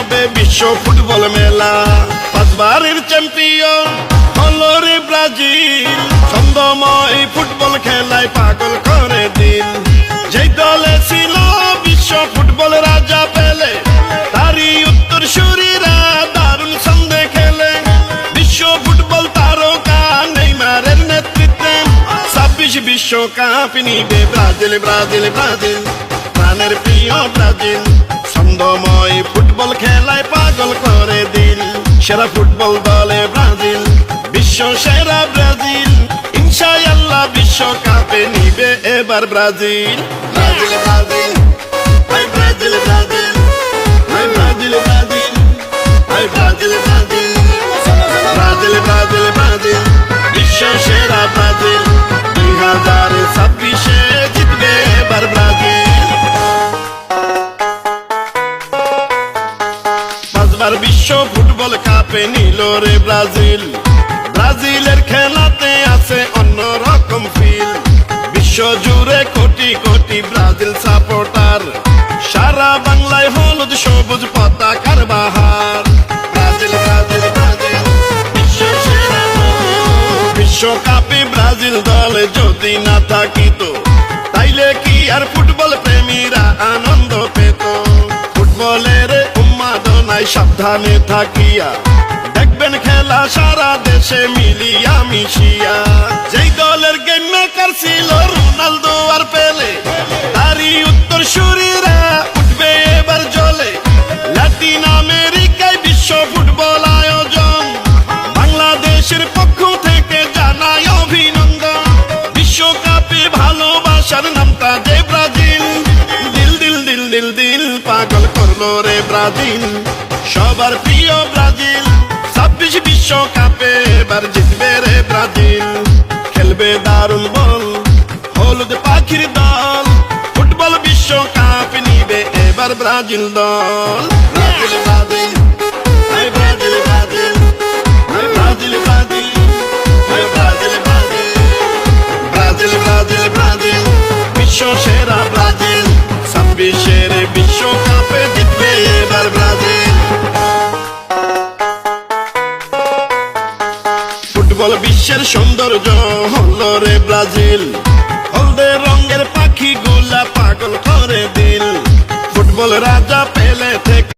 হবে বিশ্ব ফুটবল মেলা। পাঁচবারের চ্যাম্পিয়ন হলো রে ব্রাজিল, ছন্দময় ফুটবল খেলায় পাগল করে দিল। যেই দলে ছিল বিশ্ব ফুটবল রাজা পেলে, তারই উত্তরসূরিরা দারুণ ছন্দে খেলে। বিশ্ব ফুটবল তারকা নেইমারের নেতৃত্বে 26 বিশ্বকাপ নিবে ব্রাজিল, ব্রাজিল, ব্রাজিল, প্রাণের প্রিয় ব্রাজিল। ছন্দময় ফুটবল খেলায় পাগল করে দিল। সেরা ফুটবল দলে ব্রাজিল, বিশ্ব সেরা ব্রাজিল। ইনশাআল্লাহ বিশ্বকাপে নিবে এবার ব্রাজিল। ব্রাজিল, ব্রাজিল, হাই ব্রাজিল, ব্রাজিল, হাই ব্রাজিল, ব্রাজিল, হাই Brazil, Brazil, Brazil, Brazil, Brazil, বিশ্ব সেরা ব্রাজিল। 2026-এ জিতবে এবার ব্রাজিল। পাঁচবার বিশ্ব ফুটবল কাপে নিল রে ব্রাজিল। ব্রাজিলের খেলাতে আছে অন্যরকম ফিল। বিশ্ব জুড়ে কোটি কোটি ব্রাজিল সাপোর্টার, সারা বাংলায় হলুদ সবুজ পতাকার বাহার। ব্রাজিল, ব্রাজিল, ব্রাজিল, বিশ্ব সেরা বিশ্বকাপে ব্রাজিল দলে যদি না থাকিত, তাইলে কি আর ফুটবল প্রেমীরা আনন্দ পেত? ফুটবলের উন্মাদনায় সাবধানে থাকিয়া দেখবেন খেলা সারা দেশে মিলিয়া মিশিয়া। যেই দলের গেম মেকার ছিল রোনালদো আর পেলে, তারই উত্তরসূরিরা উঠবে এবার জ্বলে। লাতিন আমেরিকায় বিশ্ব ফুটবল আয়োজন, বাংলাদেশের পক্ষ থেকে জানাই অভিনন্দন। বিশ্বকাপে ভালোবাসার নামটা যে ব্রাজিল, দিল দিল দিল দিল দিল পাগল করলো রে ব্রাজিল। সবার প্রিয় ব্রাজিল, 26 বিশ্বকাপে এবার জিতবে রে ব্রাজিল। খেলবে দারুণ বল হলুদ পাখির দল, ফুটবল বিশ্বকাপ নিবে এবার ব্রাজিল দল। ব্রাজিল, ব্রাজিল, হাই ব্রাজিল, ব্রাজিল, হাই ব্রাজিল, ব্রাজিল, হাই Brazil, Brazil, Brazil, Brazil, Brazil, বিশ্ব সেরা ব্রাজিল। 26-এর বিশ্বকাপে জিতবে এবার ব্রাজিল। ফুটবল বিশ্বের সৌন্দর্য হলো রে ব্রাজিল। হলদে রঙের পাখি গুলা পাগল করে দিল। ফুটবল রাজা পেলে থেকে